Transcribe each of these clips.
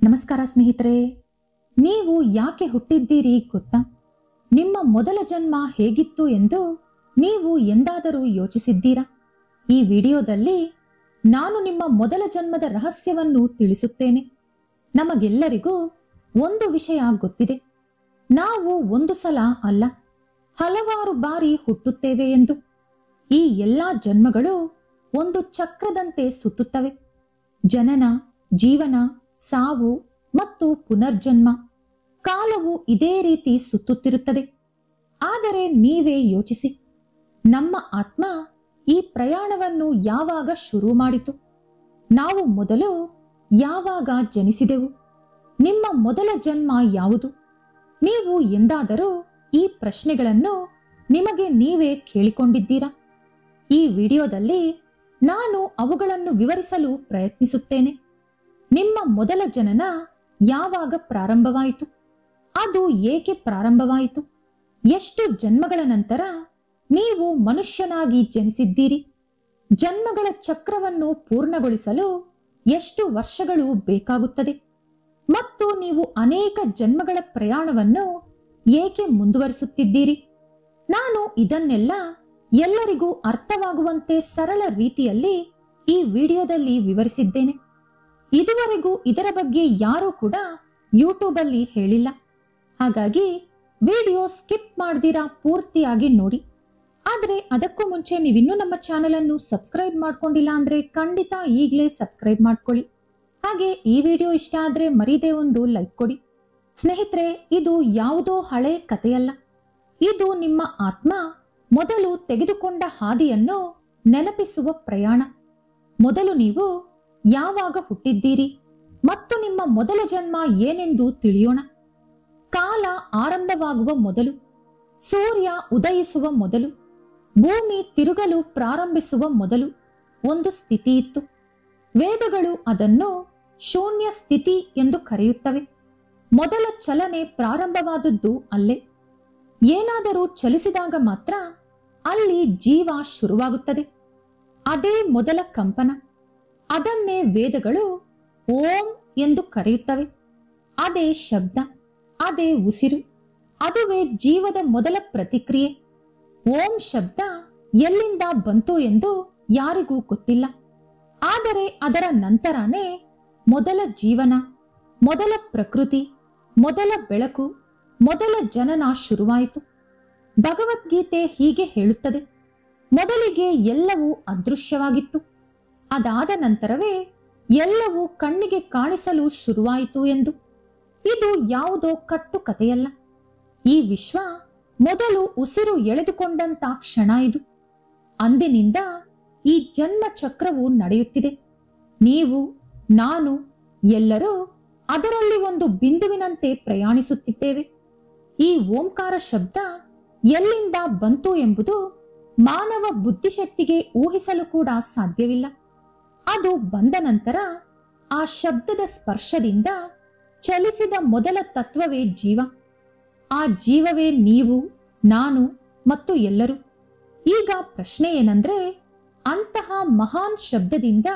ನಮಸ್ಕಾರ ಸ್ನೇಹಿತರೆ, ನೀವು ಯಾಕೆ ಹುಟ್ಟಿದ್ದೀರಿ ಗೊತ್ತಾ? ನಿಮ್ಮ ಮೊದಲ ಜನ್ಮ ಹೇಗಿತ್ತು ಎಂದು ನೀವು ಎಂದಾದರೂ ಯೋಚಿಸಿದ್ದೀರಾ? ಈ ವಿಡಿಯೋದಲ್ಲಿ ನಾನು ನಿಮ್ಮ ಮೊದಲ ಜನ್ಮದ ರಹಸ್ಯವನ್ನು ತಿಳಿಸುತ್ತೇನೆ. ನಮಗೆಲ್ಲರಿಗೂ ಒಂದು ವಿಷಯ ಗೊತ್ತಿದೆ, ನಾವು ಒಂದು ಸಲ ಅಲ್ಲ ಹಲವಾರು ಬಾರಿ ಹುಟ್ಟುತ್ತೇವೆ ಎಂದು. ಈ ಎಲ್ಲಾ ಜನ್ಮಗಳು ಒಂದು ಚಕ್ರದಂತೆ ಸುತ್ತುತ್ತವೆ. ಜನನ, ಜೀವನ, ಸಾವು ಮತ್ತು ಪುನರ್ಜನ್ಮ, ಕಾಲವು ಇದೇ ರೀತಿ ಸುತ್ತುತ್ತಿರುತ್ತದೆ. ಆದರೆ ನೀವೇ ಯೋಚಿಸಿ, ನಮ್ಮ ಆತ್ಮ ಈ ಪ್ರಯಾಣವನ್ನು ಯಾವಾಗ ಶುರು ಮಾಡಿತು? ನಾವು ಮೊದಲು ಯಾವಾಗ ಜನಿಸಿದೆವು? ನಿಮ್ಮ ಮೊದಲ ಜನ್ಮ ಯಾವುದು? ನೀವು ಎಂದಾದರೂ ಈ ಪ್ರಶ್ನೆಗಳನ್ನು ನಿಮಗೆ ನೀವೇ ಕೇಳಿಕೊಂಡಿದ್ದೀರಾ? ಈ ವಿಡಿಯೋದಲ್ಲಿ ನಾನು ಅವುಗಳನ್ನು ವಿವರಿಸಲು ಪ್ರಯತ್ನಿಸುತ್ತೇನೆ. ನಿಮ್ಮ ಮೊದಲ ಜನನ ಯಾವಾಗ ಪ್ರಾರಂಭವಾಯಿತು? ಅದು ಏಕೆ ಪ್ರಾರಂಭವಾಯಿತು? ಎಷ್ಟು ಜನ್ಮಗಳ ನಂತರ ನೀವು ಮನುಷ್ಯನಾಗಿ ಜನಿಸಿದ್ದೀರಿ? ಜನ್ಮಗಳ ಚಕ್ರವನ್ನು ಪೂರ್ಣಗೊಳಿಸಲು ಎಷ್ಟು ವರ್ಷಗಳು ಬೇಕಾಗುತ್ತದೆ? ಮತ್ತು ನೀವು ಅನೇಕ ಜನ್ಮಗಳ ಪ್ರಯಾಣವನ್ನು ಏಕೆ ಮುಂದುವರಿಸುತ್ತಿದ್ದೀರಿ? ನಾನು ಇದನ್ನೆಲ್ಲ ಎಲ್ಲರಿಗೂ ಅರ್ಥವಾಗುವಂತೆ ಸರಳ ರೀತಿಯಲ್ಲಿ ಈ ವಿಡಿಯೋದಲ್ಲಿ ವಿವರಿಸಿದ್ದೇನೆ. ಇದುವರೆಗೂ ಇದರ ಬಗ್ಗೆ ಯಾರೂ ಕೂಡ ಯೂಟ್ಯೂಬ್ ಅಲ್ಲಿ ಹೇಳಿಲ್ಲ. ಹಾಗಾಗಿ ವಿಡಿಯೋ ಸ್ಕಿಪ್ ಮಾಡ್ದಿರಾ ಪೂರ್ತಿಯಾಗಿ ನೋಡಿ. ಆದ್ರೆ ಅದಕ್ಕೂ ಮುಂಚೆ ನೀವಿನ್ನೂ ನಮ್ಮ ಚಾನೆಲ್ ಅನ್ನು ಸಬ್ಸ್ಕ್ರೈಬ್ ಮಾಡ್ಕೊಂಡಿಲ್ಲ ಅಂದ್ರೆ ಖಂಡಿತ ಈಗಲೇ ಸಬ್ಸ್ಕ್ರೈಬ್ ಮಾಡ್ಕೊಳ್ಳಿ. ಹಾಗೆ ಈ ವಿಡಿಯೋ ಇಷ್ಟ ಆದ್ರೆ ಮರೀದೇ ಒಂದು ಲೈಕ್ ಕೊಡಿ. ಸ್ನೇಹಿತರೆ, ಇದು ಯಾವುದೋ ಹಳೆ ಕಥೆಯಲ್ಲ. ಇದು ನಿಮ್ಮ ಆತ್ಮ ಮೊದಲು ತೆಗೆದುಕೊಂಡ ಹಾದಿಯನ್ನು ನೆನಪಿಸುವ ಪ್ರಯಾಣ. ಮೊದಲು ನೀವು ಯಾವಾಗ ಹುಟ್ಟಿದ್ದೀರಿ ಮತ್ತು ನಿಮ್ಮ ಮೊದಲ ಜನ್ಮ ಏನೆಂದು ತಿಳಿಯೋಣ. ಕಾಲ ಆರಂಭವಾಗುವ ಮೊದಲು, ಸೂರ್ಯ ಉದಯಿಸುವ ಮೊದಲು, ಭೂಮಿ ತಿರುಗಲು ಪ್ರಾರಂಭಿಸುವ ಮೊದಲು ಒಂದು ಸ್ಥಿತಿ ಇತ್ತು. ವೇದಗಳು ಅದನ್ನು ಶೂನ್ಯ ಸ್ಥಿತಿ ಎಂದು ಕರೆಯುತ್ತವೆ. ಮೊದಲ ಚಲನೆ ಪ್ರಾರಂಭವಾದದ್ದು ಅಲ್ಲೇ. ಏನಾದರೂ ಚಲಿಸಿದಾಗ ಮಾತ್ರ ಅಲ್ಲಿ ಜೀವ ಶುರುವಾಗುತ್ತದೆ. ಅದೇ ಮೊದಲ ಕಂಪನ. ಅದನ್ನೇ ವೇದಗಳು ಓಂ ಎಂದು ಕರೆಯುತ್ತವೆ. ಅದೇ ಶಬ್ದ, ಅದೇ ಉಸಿರು, ಅದುವೇ ಜೀವದ ಮೊದಲ ಪ್ರತಿಕ್ರಿಯೆ. ಓಂ ಶಬ್ದ ಎಲ್ಲಿಂದ ಬಂತು ಎಂದು ಯಾರಿಗೂ ಗೊತ್ತಿಲ್ಲ. ಆದರೆ ಅದರ ನಂತರನೇ ಮೊದಲ ಜೀವನ, ಮೊದಲ ಪ್ರಕೃತಿ, ಮೊದಲ ಬೆಳಕು, ಮೊದಲ ಜನನ ಶುರುವಾಯಿತು. ಭಗವದ್ಗೀತೆ ಹೀಗೆ ಹೇಳುತ್ತದೆ, ಮೊದಲಿಗೆ ಎಲ್ಲವೂ ಅದೃಶ್ಯವಾಗಿತ್ತು, ಅದಾದ ನಂತರವೇ ಎಲ್ಲವೂ ಕಣ್ಣಿಗೆ ಕಾಣಿಸಲು ಶುರುವಾಯಿತು ಎಂದು. ಇದು ಯಾವುದೋ ಕಟ್ಟು ಕಥೆಯಲ್ಲ. ಈ ವಿಶ್ವ ಮೊದಲು ಉಸಿರು ಎಳೆದುಕೊಂಡಂತ ಕ್ಷಣ ಇದು. ಅಂದಿನಿಂದ ಈ ಜನ್ಮ ಚಕ್ರವು ನಡೆಯುತ್ತಿದೆ. ನೀವು, ನಾನು ಎಲ್ಲರೂ ಅದರಲ್ಲಿ ಒಂದು ಬಿಂದುವಿನಂತೆ ಪ್ರಯಾಣಿಸುತ್ತಿದ್ದೇವೆ. ಈ ಓಂಕಾರ ಶಬ್ದ ಎಲ್ಲಿಂದ ಬಂತು ಎಂಬುದು ಮಾನವ ಬುದ್ಧಿಶಕ್ತಿಗೆ ಊಹಿಸಲು ಕೂಡ ಸಾಧ್ಯವಿಲ್ಲ. ಅದು ಬಂದ ನಂತರ ಆ ಶಬ್ದದ ಸ್ಪರ್ಶದಿಂದ ಚಲಿಸಿದ ಮೊದಲ ತತ್ವವೇ ಜೀವ. ಆ ಜೀವವೇ ನೀವು, ನಾನು ಮತ್ತು ಎಲ್ಲರೂ. ಈಗ ಪ್ರಶ್ನೆ ಏನಂದ್ರೆ, ಅಂತಹ ಮಹಾನ್ ಶಬ್ದದಿಂದ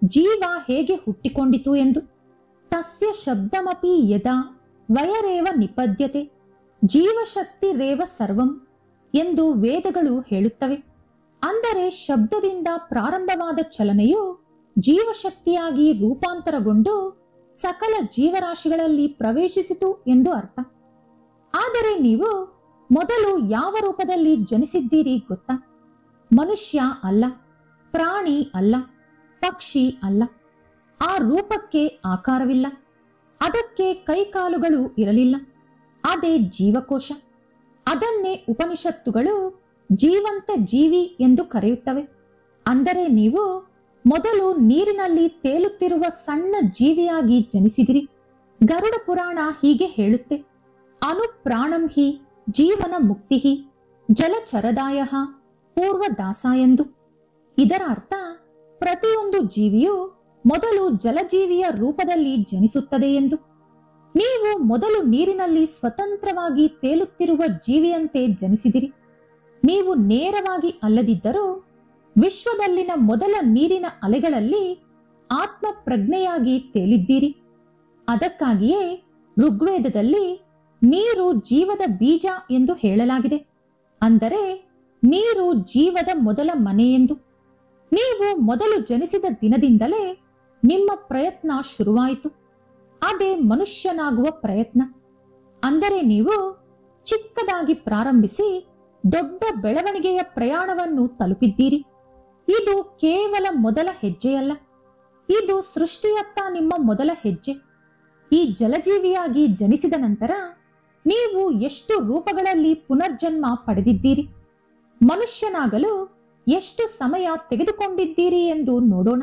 ಜೀವ ಹೇಗೆ ಹುಟ್ಟಿಕೊಂಡಿತು ಎಂದು. ತಸ್ಯ ಶಬ್ದಮಪಿ ಯದಾ ವಯರೇವ ನಿಪದ್ಯತೆ ಜೀವಶಕ್ತಿರೇವ ಸರ್ವಂ ಎಂದು ವೇದಗಳು ಹೇಳುತ್ತವೆ. ಅಂದರೆ ಶಬ್ದದಿಂದ ಪ್ರಾರಂಭವಾದ ಚಲನೆಯು ಜೀವಶಕ್ತಿಯಾಗಿ ರೂಪಾಂತರಗೊಂಡು ಸಕಲ ಜೀವರಾಶಿಗಳಲ್ಲಿ ಪ್ರವೇಶಿಸಿತು ಎಂದು ಅರ್ಥ. ಆದರೆ ನೀವು ಮೊದಲು ಯಾವ ರೂಪದಲ್ಲಿ ಜನಿಸಿದ್ದೀರಿ ಗೊತ್ತಾ? ಮನುಷ್ಯ ಅಲ್ಲ, ಪ್ರಾಣಿ ಅಲ್ಲ, ಪಕ್ಷಿ ಅಲ್ಲ. ಆ ರೂಪಕ್ಕೆ ಆಕಾರವಿಲ್ಲ, ಅದಕ್ಕೆ ಕೈಕಾಲುಗಳು ಇರಲಿಲ್ಲ. ಅದೇ ಜೀವಕೋಶ. ಅದನ್ನೇ ಉಪನಿಷತ್ತುಗಳು ಜೀವಂತ ಜೀವಿ ಎಂದು ಕರೆಯುತ್ತವೆ. ಅಂದರೆ ನೀವು ಮೊದಲು ನೀರಿನಲ್ಲಿ ತೇಲುತ್ತಿರುವ ಸಣ್ಣ ಜೀವಿಯಾಗಿ ಜನಿಸಿದಿರಿ. ಗರುಡ ಪುರಾಣ ಹೀಗೆ ಹೇಳುತ್ತೆ, ಅನುಪ್ರಾಣಂ ಹಿ ಜೀವನ ಮುಕ್ತಿ ಜಲಚರದಾಯ ಪೂರ್ವದಾಸ ಎಂದು. ಇದರ ಅರ್ಥ, ಪ್ರತಿಯೊಂದು ಜೀವಿಯು ಮೊದಲು ಜಲಜೀವಿಯ ರೂಪದಲ್ಲಿ ಜನಿಸುತ್ತದೆ ಎಂದು. ನೀವು ಮೊದಲು ನೀರಿನಲ್ಲಿ ಸ್ವತಂತ್ರವಾಗಿ ತೇಲುತ್ತಿರುವ ಜೀವಿಯಂತೆ ಜನಿಸಿದಿರಿ. ನೀವು ನೇರವಾಗಿ ಅಲ್ಲದಿದ್ದರೂ ವಿಶ್ವದಲ್ಲಿನ ಮೊದಲ ನೀರಿನ ಅಲೆಗಳಲ್ಲಿ ಆತ್ಮ ಪ್ರಜ್ಞೆಯಾಗಿ ತೇಲಿದ್ದೀರಿ. ಅದಕ್ಕಾಗಿಯೇ ಋಗ್ವೇದದಲ್ಲಿ ನೀರು ಜೀವದ ಬೀಜ ಎಂದು ಹೇಳಲಾಗಿದೆ. ಅಂದರೆ ನೀರು ಜೀವದ ಮೊದಲ ಮನೆ ಎಂದು. ನೀವು ಮೊದಲು ಜನಿಸಿದ ದಿನದಿಂದಲೇ ನಿಮ್ಮ ಪ್ರಯತ್ನ ಶುರುವಾಯಿತು. ಅದೇ ಮನುಷ್ಯನಾಗುವ ಪ್ರಯತ್ನ. ಅಂದರೆ ನೀವು ಚಿಕ್ಕದಾಗಿ ಪ್ರಾರಂಭಿಸಿ ದೊಡ್ಡ ಬೆಳವಣಿಗೆಯ ಪ್ರಯಾಣವನ್ನು ತಲುಪಿದ್ದೀರಿ. ಇದು ಕೇವಲ ಮೊದಲ ಹೆಜ್ಜೆಯಲ್ಲ, ಇದು ಸೃಷ್ಟಿಯತ್ತ ನಿಮ್ಮ ಮೊದಲ ಹೆಜ್ಜೆ. ಈ ಜಲಜೀವಿಯಾಗಿ ಜನಿಸಿದ ನಂತರ ನೀವು ಎಷ್ಟು ರೂಪಗಳಲ್ಲಿ ಪುನರ್ಜನ್ಮ ಪಡೆದಿದ್ದೀರಿ, ಮನುಷ್ಯನಾಗಲು ಎಷ್ಟು ಸಮಯ ತೆಗೆದುಕೊಂಡಿದ್ದೀರಿ ಎಂದು ನೋಡೋಣ.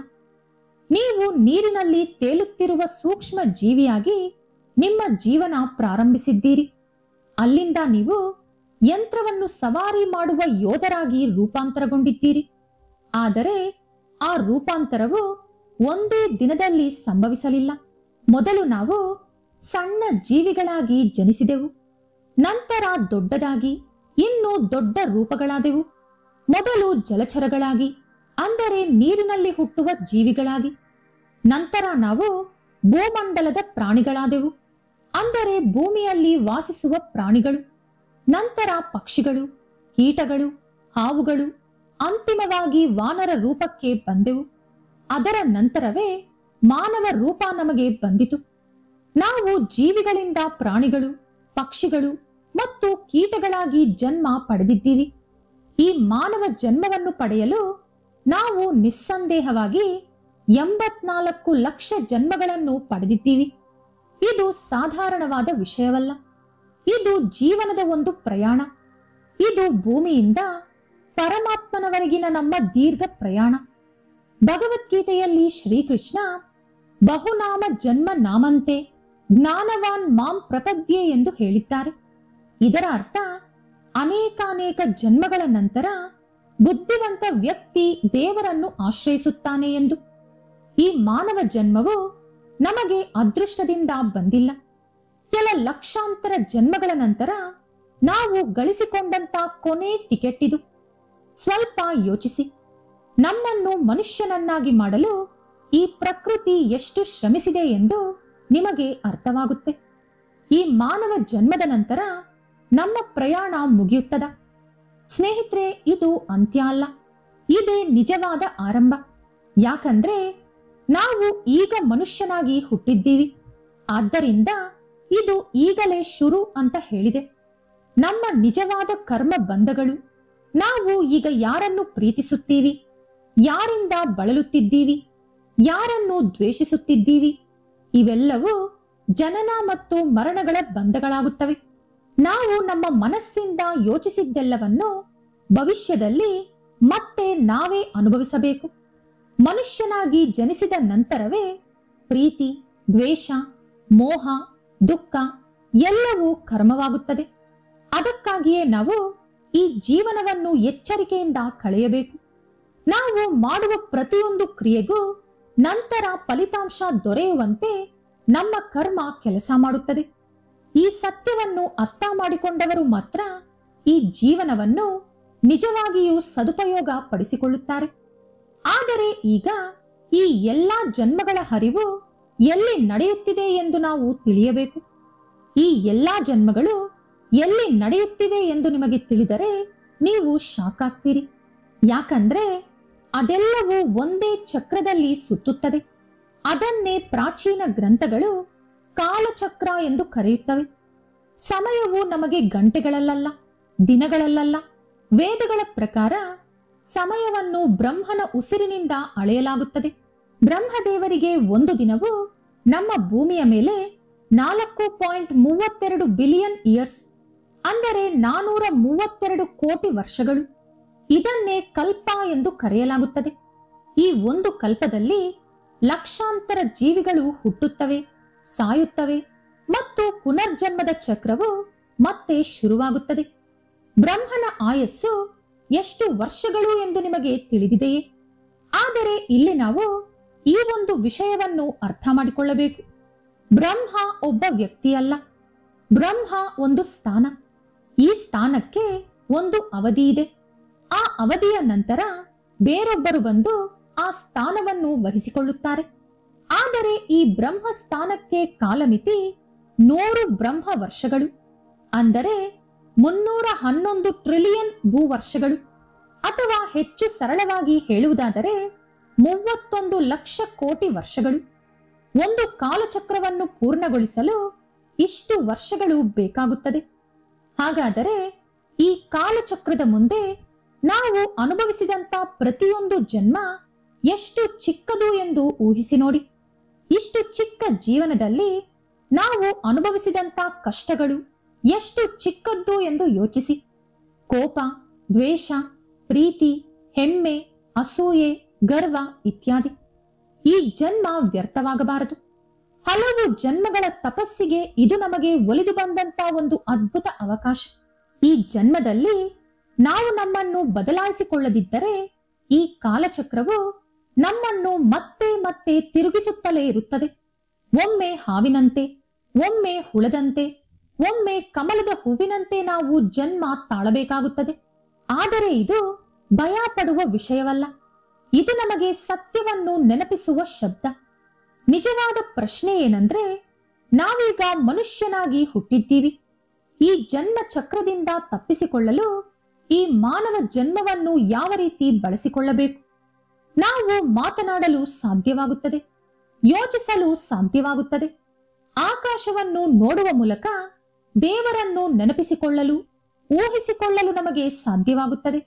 ನೀವು ನೀರಿನಲ್ಲಿ ತೇಲುತ್ತಿರುವ ಸೂಕ್ಷ್ಮ ಜೀವಿಯಾಗಿ ನಿಮ್ಮ ಜೀವನ ಪ್ರಾರಂಭಿಸಿದ್ದೀರಿ. ಅಲ್ಲಿಂದ ನೀವು ಯಂತ್ರವನ್ನು ಸವಾರಿ ಮಾಡುವ ಯೋಧರಾಗಿ ರೂಪಾಂತರಗೊಂಡಿದ್ದೀರಿ. ಆದರೆ ಆ ರೂಪಾಂತರವು ಒಂದೇ ದಿನದಲ್ಲಿ ಸಂಭವಿಸಲಿಲ್ಲ. ಮೊದಲು ನಾವು ಸಣ್ಣ ಜೀವಿಗಳಾಗಿ ಜನಿಸಿದೆವು. ನಂತರ ದೊಡ್ಡದಾಗಿ ಇನ್ನೂ ದೊಡ್ಡ ರೂಪಗಳಾದೆವು. ಮೊದಲು ಜಲಚರಗಳಾಗಿ, ಅಂದರೆ ನೀರಿನಲ್ಲಿ ಹುಟ್ಟುವ ಜೀವಿಗಳಾಗಿ. ನಂತರ ನಾವು ಭೂಮಂಡಲದ ಪ್ರಾಣಿಗಳಾದೆವು, ಅಂದರೆ ಭೂಮಿಯಲ್ಲಿ ವಾಸಿಸುವ ಪ್ರಾಣಿಗಳು. ನಂತರ ಪಕ್ಷಿಗಳು, ಕೀಟಗಳು, ಹಾವುಗಳು, ಅಂತಿಮವಾಗಿ ವಾನರ ರೂಪಕ್ಕೆ ಬಂದೆವು. ಅದರ ನಂತರವೇ ಮಾನವ ರೂಪ ನಮಗೆ ಬಂದಿತು. ನಾವು ಜೀವಿಗಳಿಂದ ಪ್ರಾಣಿಗಳು, ಪಕ್ಷಿಗಳು ಮತ್ತು ಕೀಟಗಳಾಗಿ ಜನ್ಮ ಪಡೆದಿದ್ದೀವಿ. ಈ ಮಾನವ ಜನ್ಮವನ್ನು ಪಡೆಯಲು ನಾವು ನಿಸ್ಸಂದೇಹವಾಗಿ 84 ಲಕ್ಷ ಜನ್ಮಗಳನ್ನು ಪಡೆದಿದ್ದೀವಿ. ಇದು ಸಾಧಾರಣವಾದ ವಿಷಯವಲ್ಲ. ಇದು ಜೀವನದ ಒಂದು ಪ್ರಯಾಣ. ಇದು ಭೂಮಿಯಿಂದ ಪರಮಾತ್ಮನವರೆಗಿನ ನಮ್ಮ ದೀರ್ಘ ಪ್ರಯಾಣ. ಭಗವದ್ಗೀತೆಯಲ್ಲಿ ಶ್ರೀಕೃಷ್ಣ ಬಹುನಾಮ ಜನ್ಮ ನಾಮಂತೆ ಜ್ಞಾನವಾನ್ ಮಾಂ ಪ್ರಪದ್ಯೆ ಎಂದು ಹೇಳಿದ್ದಾರೆ. ಇದರ ಅರ್ಥ ಅನೇಕಾನೇಕ ಜನ್ಮಗಳ ನಂತರ ಬುದ್ಧಿವಂತ ವ್ಯಕ್ತಿ ದೇವರನ್ನು ಆಶ್ರಯಿಸುತ್ತಾನೆ ಎಂದು. ಈ ಮಾನವ ಜನ್ಮವು ನಮಗೆ ಅದೃಷ್ಟದಿಂದ ಬಂದಿಲ್ಲ. ಕೆಲ ಲಕ್ಷಾಂತರ ಜನ್ಮಗಳ ನಂತರ ನಾವು ಗಳಿಸಿಕೊಂಡಂತ ಕೊನೆ ಟಿಕೆಟ್ ಇದು. ಸ್ವಲ್ಪ ಯೋಚಿಸಿ, ನಮ್ಮನ್ನು ಮನುಷ್ಯನನ್ನಾಗಿ ಮಾಡಲು ಈ ಪ್ರಕೃತಿ ಎಷ್ಟು ಶ್ರಮಿಸಿದೆ ಎಂದು ನಿಮಗೆ ಅರ್ಥವಾಗುತ್ತೆ. ಈ ಮಾನವ ಜನ್ಮದ ನಂತರ ನಮ್ಮ ಪ್ರಯಾಣ ಮುಗಿಯುತ್ತದ? ಸ್ನೇಹಿತರೆ, ಇದು ಅಂತ್ಯ ಅಲ್ಲ, ಇದೇ ನಿಜವಾದ ಆರಂಭ. ಯಾಕಂದ್ರೆ ನಾವು ಈಗ ಮನುಷ್ಯನಾಗಿ ಹುಟ್ಟಿದ್ದೀವಿ. ಆದ್ದರಿಂದ ಇದು ಈಗಲೇ ಶುರು ಅಂತ ಹೇಳಿದೆ. ನಮ್ಮ ನಿಜವಾದ ಕರ್ಮ ಬಂಧಗಳು, ನಾವು ಈಗ ಯಾರನ್ನು ಪ್ರೀತಿಸುತ್ತೀವಿ, ಯಾರಿಂದ ಬಳಲುತ್ತಿದ್ದೀವಿ, ಯಾರನ್ನು ದ್ವೇಷಿಸುತ್ತಿದ್ದೀವಿ, ಇವೆಲ್ಲವೂ ಜನನ ಮತ್ತು ಮರಣಗಳ ಬಂಧಗಳಾಗುತ್ತವೆ. ನಾವು ನಮ್ಮ ಮನಸ್ಸಿಂದ ಯೋಚಿಸಿದ್ದೆಲ್ಲವನ್ನು ಭವಿಷ್ಯದಲ್ಲಿ ಮತ್ತೆ ನಾವೇ ಅನುಭವಿಸಬೇಕು. ಮನುಷ್ಯನಾಗಿ ಜನಿಸಿದ ನಂತರವೇ ಪ್ರೀತಿ, ದ್ವೇಷ, ಮೋಹ, ದುಃಖ ಎಲ್ಲವೂ ಕರ್ಮವಾಗುತ್ತದೆ. ಅದಕ್ಕಾಗಿಯೇ ನಾವು ಈ ಜೀವನವನ್ನು ಎಚ್ಚರಿಕೆಯಿಂದ ಕಳೆಯಬೇಕು. ನಾವು ಮಾಡುವ ಪ್ರತಿಯೊಂದು ಕ್ರಿಯೆಗೂ ನಂತರ ಫಲಿತಾಂಶ ದೊರೆಯುವಂತೆ ನಮ್ಮ ಕರ್ಮ ಕೆಲಸ ಮಾಡುತ್ತದೆ. ಈ ಸತ್ಯವನ್ನು ಅರ್ಥ ಮಾಡಿಕೊಂಡವರು ಮಾತ್ರ ಈ ಜೀವನವನ್ನು ನಿಜವಾಗಿಯೂ ಸದುಪಯೋಗ ಪಡಿಸಿಕೊಳ್ಳುತ್ತಾರೆ. ಆದರೆ ಈಗ ಈ ಎಲ್ಲಾ ಜನ್ಮಗಳ ಹರಿವು ಎಲ್ಲಿ ನಡೆಯುತ್ತಿದೆ ಎಂದು ನಾವು ತಿಳಿಯಬೇಕು. ಈ ಎಲ್ಲಾ ಜನ್ಮಗಳು ಎಲ್ಲಿ ನಡೆಯುತ್ತಿವೆ ಎಂದು ನಿಮಗೆ ತಿಳಿದರೆ ನೀವು ಶಾಕ್ ಆಗ್ತೀರಿ. ಯಾಕಂದ್ರೆ ಅದೆಲ್ಲವೂ ಒಂದೇ ಚಕ್ರದಲ್ಲಿ ಸುತ್ತುತ್ತದೆ. ಅದನ್ನೇ ಪ್ರಾಚೀನ ಗ್ರಂಥಗಳು ಕಾಲಚಕ್ರ ಎಂದು ಕರೆಯುತ್ತವೆ. ಸಮಯವು ನಮಗೆ ಗಂಟೆಗಳಲ್ಲ, ದಿನಗಳಲ್ಲ. ವೇದಗಳ ಪ್ರಕಾರ ಸಮಯವನ್ನು ಬ್ರಹ್ಮನ ಉಸಿರಿನಿಂದ ಅಳೆಯಲಾಗುತ್ತದೆ. ಬ್ರಹ್ಮದೇವರಿಗೆ ಒಂದು ದಿನವು ನಮ್ಮ ಭೂಮಿಯ ಮೇಲೆ 4.32 ಬಿಲಿಯನ್ ಇಯರ್ಸ್, ಅಂದರೆ 432 ಕೋಟಿ ವರ್ಷಗಳು. ಇದನ್ನೇ ಕಲ್ಪ ಎಂದು ಕರೆಯಲಾಗುತ್ತದೆ. ಈ ಒಂದು ಕಲ್ಪದಲ್ಲಿ ಲಕ್ಷಾಂತರ ಜೀವಿಗಳು ಹುಟ್ಟುತ್ತವೆ, ಸಾಯುತ್ತವೆ ಮತ್ತು ಪುನರ್ಜನ್ಮದ ಚಕ್ರವು ಮತ್ತೆ ಶುರುವಾಗುತ್ತದೆ. ಬ್ರಹ್ಮನ ಆಯಸ್ಸು ಎಷ್ಟು ವರ್ಷಗಳು ಎಂದು ನಿಮಗೆ ತಿಳಿದಿದೆಯೇ? ಆದರೆ ಇಲ್ಲಿ ನಾವು ಈ ಒಂದು ವಿಷಯವನ್ನು ಅರ್ಥ ಮಾಡಿಕೊಳ್ಳಬೇಕು. ಬ್ರಹ್ಮ ಒಬ್ಬ ವ್ಯಕ್ತಿಯಲ್ಲ, ಬ್ರಹ್ಮ ಒಂದು ಸ್ಥಾನ. ಈ ಸ್ಥಾನಕ್ಕೆ ಒಂದು ಅವಧಿ ಇದೆ. ಆ ಅವಧಿಯ ನಂತರ ಬೇರೊಬ್ಬರು ಬಂದು ಆ ಸ್ಥಾನವನ್ನು ವಹಿಸಿಕೊಳ್ಳುತ್ತಾರೆ. ಆದರೆ ಈ ಬ್ರಹ್ಮ ಸ್ಥಾನಕ್ಕೆ ಕಾಲಮಿತಿ 100 ಬ್ರಹ್ಮ ವರ್ಷಗಳು, ಅಂದರೆ 311 ಟ್ರಿಲಿಯನ್ ಭೂವರ್ಷಗಳು, ಅಥವಾ ಹೆಚ್ಚು ಸರಳವಾಗಿ ಹೇಳುವುದಾದರೆ 31 ಲಕ್ಷ ಕೋಟಿ ವರ್ಷಗಳು. ಒಂದು ಕಾಲಚಕ್ರವನ್ನು ಪೂರ್ಣಗೊಳಿಸಲು ಇಷ್ಟು ವರ್ಷಗಳು ಬೇಕಾಗುತ್ತದೆ. ಹಾಗಾದರೆ ಈ ಕಾಲಚಕ್ರದ ಮುಂದೆ ನಾವು ಅನುಭವಿಸಿದಂತ ಪ್ರತಿಯೊಂದು ಜನ್ಮ ಎಷ್ಟು ಚಿಕ್ಕದು ಎಂದು ಊಹಿಸಿ ನೋಡಿ. ಇಷ್ಟು ಚಿಕ್ಕ ಜೀವನದಲ್ಲಿ ನಾವು ಅನುಭವಿಸಿದಂತ ಕಷ್ಟಗಳು ಎಷ್ಟು ಚಿಕ್ಕದ್ದು ಎಂದು ಯೋಚಿಸಿ. ಕೋಪ, ದ್ವೇಷ, ಪ್ರೀತಿ, ಹೆಮ್ಮೆ, ಅಸೂಯೆ, ಗರ್ವ ಇತ್ಯಾದಿ. ಈ ಜನ್ಮ ವ್ಯರ್ಥವಾಗಬಾರದು. ಹಲವು ಜನ್ಮಗಳ ತಪಸ್ಸಿಗೆ ಇದು ನಮಗೆ ಒಲಿದು ಬಂದಂತ ಒಂದು ಅದ್ಭುತ ಅವಕಾಶ. ಈ ಜನ್ಮದಲ್ಲಿ ನಾವು ನಮ್ಮನ್ನು ಬದಲಾಯಿಸಿಕೊಳ್ಳದಿದ್ದರೆ ಈ ಕಾಲಚಕ್ರವು ನಮ್ಮನ್ನು ಮತ್ತೆ ಮತ್ತೆ ತಿರುಗಿಸುತ್ತಲೇ ಇರುತ್ತದೆ. ಒಮ್ಮೆ ಹಾವಿನಂತೆ, ಒಮ್ಮೆ ಹುಳದಂತೆ, ಒಮ್ಮೆ ಕಮಲದ ಹೂವಿನಂತೆ ನಾವು ಜನ್ಮ ತಾಳಬೇಕಾಗುತ್ತದೆ. ಆದರೆ ಇದು ಭಯ ಪಡುವ ವಿಷಯವಲ್ಲ. ಇದು ನಮಗೆ ಸತ್ಯವನ್ನು ನೆನಪಿಸುವ ಶಬ್ದ. ನಿಜವಾದ ಪ್ರಶ್ನೆ ಏನಂದ್ರೆ, ನಾವೀಗ ಮನುಷ್ಯನಾಗಿ ಹುಟ್ಟಿದ್ದೀವಿ. ಈ ಜನ್ಮ ಚಕ್ರದಿಂದ ತಪ್ಪಿಸಿಕೊಳ್ಳಲು ಈ ಮಾನವ ಜನ್ಮವನ್ನು ಯಾವ ರೀತಿ ಬಳಸಿಕೊಳ್ಳಬೇಕು? ನಾವು ಮಾತನಾಡಲು ಸಾಧ್ಯವಾಗುತ್ತದೆ, ಯೋಚಿಸಲು ಸಾಧ್ಯವಾಗುತ್ತದೆ. ಆಕಾಶವನ್ನು ನೋಡುವ ಮೂಲಕ ದೇವರನ್ನು ನೆನಪಿಸಿಕೊಳ್ಳಲು, ಊಹಿಸಿಕೊಳ್ಳಲು ನಮಗೆ ಸಾಧ್ಯವಾಗುತ್ತದೆ.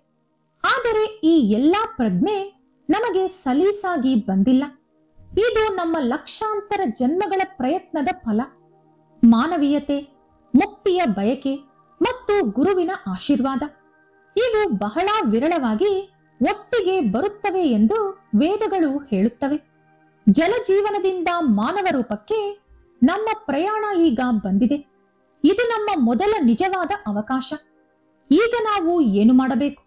ಆದರೆ ಈ ಎಲ್ಲಾ ಪ್ರಜ್ಞೆ ನಮಗೆ ಸಲೀಸಾಗಿ ಬಂದಿಲ್ಲ. ಇದು ನಮ್ಮ ಲಕ್ಷಾಂತರ ಜನ್ಮಗಳ ಪ್ರಯತ್ನದ ಫಲ. ಮಾನವೀಯತೆ, ಮುಕ್ತಿಯ ಬಯಕೆ ಮತ್ತು ಗುರುವಿನ ಆಶೀರ್ವಾದ ಇವು ಬಹಳ ವಿರಳವಾಗಿ ಒಟ್ಟಿಗೆ ಬರುತ್ತವೆ ಎಂದು ವೇದಗಳು ಹೇಳುತ್ತವೆ. ಜಲಜೀವನದಿಂದ ಮಾನವ ರೂಪಕ್ಕೆ ನಮ್ಮ ಪ್ರಯಾಣ ಈಗ ಬಂದಿದೆ. ಇದು ನಮ್ಮ ಮೊದಲ ನಿಜವಾದ ಅವಕಾಶ. ಈಗ ನಾವು ಏನು ಮಾಡಬೇಕು?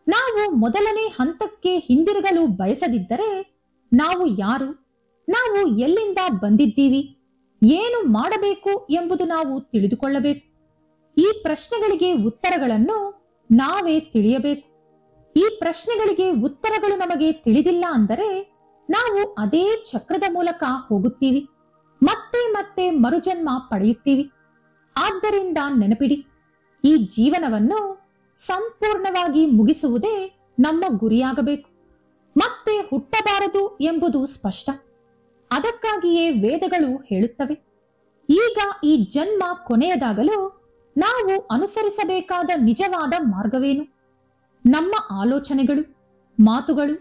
ನಾವು ಮೊದಲನೇ ಹಂತಕ್ಕೆ ಹಿಂದಿರುಗಲು ಬಯಸದಿದ್ದರೆ ನಾವು ಯಾರು, ನಾವು ಎಲ್ಲಿಂದ ಬಂದಿದ್ದೀವಿ, ಏನು ಮಾಡಬೇಕು ಎಂಬುದು ನಾವು ತಿಳಿದುಕೊಳ್ಳಬೇಕು. ಈ ಪ್ರಶ್ನೆಗಳಿಗೆ ಉತ್ತರಗಳನ್ನು ನಾವೇ ತಿಳಿಯಬೇಕು. ಈ ಪ್ರಶ್ನೆಗಳಿಗೆ ಉತ್ತರಗಳು ನಮಗೆ ತಿಳಿದಿಲ್ಲ ಅಂದರೆ ನಾವು ಅದೇ ಚಕ್ರದ ಮೂಲಕ ಹೋಗುತ್ತೀವಿ, ಮತ್ತೆ ಮತ್ತೆ ಮರುಜನ್ಮ ಪಡೆಯುತ್ತೀವಿ. ಆದ್ದರಿಂದ ನೆನಪಿಡಿ, ಈ ಜೀವನವನ್ನು ಸಂಪೂರ್ಣವಾಗಿ ಮುಗಿಸುವುದೇ ನಮ್ಮ ಗುರಿಯಾಗಬೇಕು. ಮತ್ತೆ ಹುಟ್ಟಬಾರದು ಎಂಬುದು ಸ್ಪಷ್ಟ. ಅದಕ್ಕಾಗಿಯೇ ವೇದಗಳು ಹೇಳುತ್ತವೆ, ಈಗ ಈ ಜನ್ಮ ಕೊನೆಯದಾಗಲು ನಾವು ಅನುಸರಿಸಬೇಕಾದ ನಿಜವಾದ ಮಾರ್ಗವೇನು? ನಮ್ಮ ಆಲೋಚನೆಗಳು, ಮಾತುಗಳು,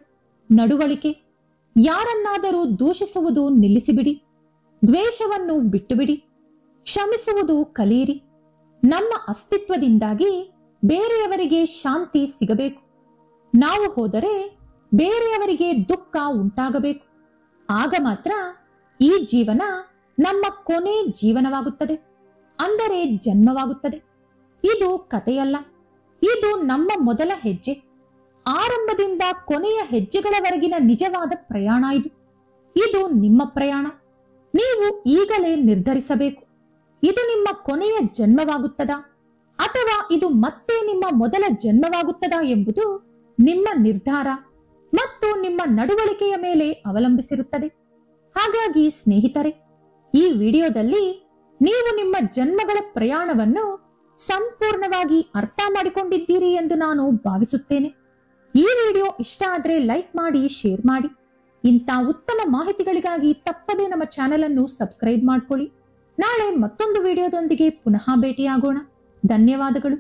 ನಡವಳಿಕೆ. ಯಾರನ್ನಾದರೂ ದೂಷಿಸುವುದು ನಿಲ್ಲಿಸಿಬಿಡಿ. ದ್ವೇಷವನ್ನು ಬಿಟ್ಟುಬಿಡಿ. ಕ್ಷಮಿಸುವುದು ಕಲಿಯಿರಿ. ನಮ್ಮ ಅಸ್ತಿತ್ವದಿಂದಾಗಿ ಬೇರೆಯವರಿಗೆ ಶಾಂತಿ ಸಿಗಬೇಕು. ನಾವು ಹೋದರೆ ಬೇರೆಯವರಿಗೆ ದುಃಖ ಉಂಟಾಗಬೇಕು. ಆಗ ಮಾತ್ರ ಈ ಜೀವನ ನಮ್ಮ ಕೊನೆ ಜೀವನವಾಗುತ್ತದೆ, ಅಂದರೆ ಜನ್ಮವಾಗುತ್ತದೆ. ಇದು ಕಥೆಯಲ್ಲ, ಇದು ನಮ್ಮ ಮೊದಲ ಹೆಜ್ಜೆ. ಆರಂಭದಿಂದ ಕೊನೆಯ ಹೆಜ್ಜೆಗಳವರೆಗಿನ ನಿಜವಾದ ಪ್ರಯಾಣ ಇದು. ಇದು ನಿಮ್ಮ ಪ್ರಯಾಣ. ನೀವು ಈಗಲೇ ನಿರ್ಧರಿಸಬೇಕು, ಇದು ನಿಮ್ಮ ಕೊನೆಯ ಜನ್ಮವಾಗುತ್ತದಾ ಅಥವಾ ಇದು ಮತ್ತೆ ನಿಮ್ಮ ಮೊದಲ ಜನ್ಮವಾಗುತ್ತದಾ ಎಂಬುದು ನಿಮ್ಮ ನಿರ್ಧಾರ ಮತ್ತು ನಿಮ್ಮ ನಡವಳಿಕೆಯ ಮೇಲೆ ಅವಲಂಬಿಸಿರುತ್ತದೆ. ಹಾಗಾಗಿ ಸ್ನೇಹಿತರೆ, ಈ ವಿಡಿಯೋದಲ್ಲಿ ನೀವು ನಿಮ್ಮ ಜನ್ಮಗಳ ಪ್ರಯಾಣವನ್ನು ಸಂಪೂರ್ಣವಾಗಿ ಅರ್ಥ ಮಾಡಿಕೊಂಡಿದ್ದೀರಿ ಎಂದು ನಾನು ಭಾವಿಸುತ್ತೇನೆ. ಈ ವಿಡಿಯೋ ಇಷ್ಟ ಆದ್ರೆ ಲೈಕ್ ಮಾಡಿ, ಶೇರ್ ಮಾಡಿ. ಇಂಥ ಉತ್ತಮ ಮಾಹಿತಿಗಳಿಗಾಗಿ ತಪ್ಪದೇ ನಮ್ಮ ಚಾನೆಲ್ ಅನ್ನು ಸಬ್ಸ್ಕ್ರೈಬ್ ಮಾಡ್ಕೊಳ್ಳಿ. ನಾಳೆ ಮತ್ತೊಂದು ವಿಡಿಯೋದೊಂದಿಗೆ ಪುನಃ ಭೇಟಿಯಾಗೋಣ. ಧನ್ಯವಾದಗಳು.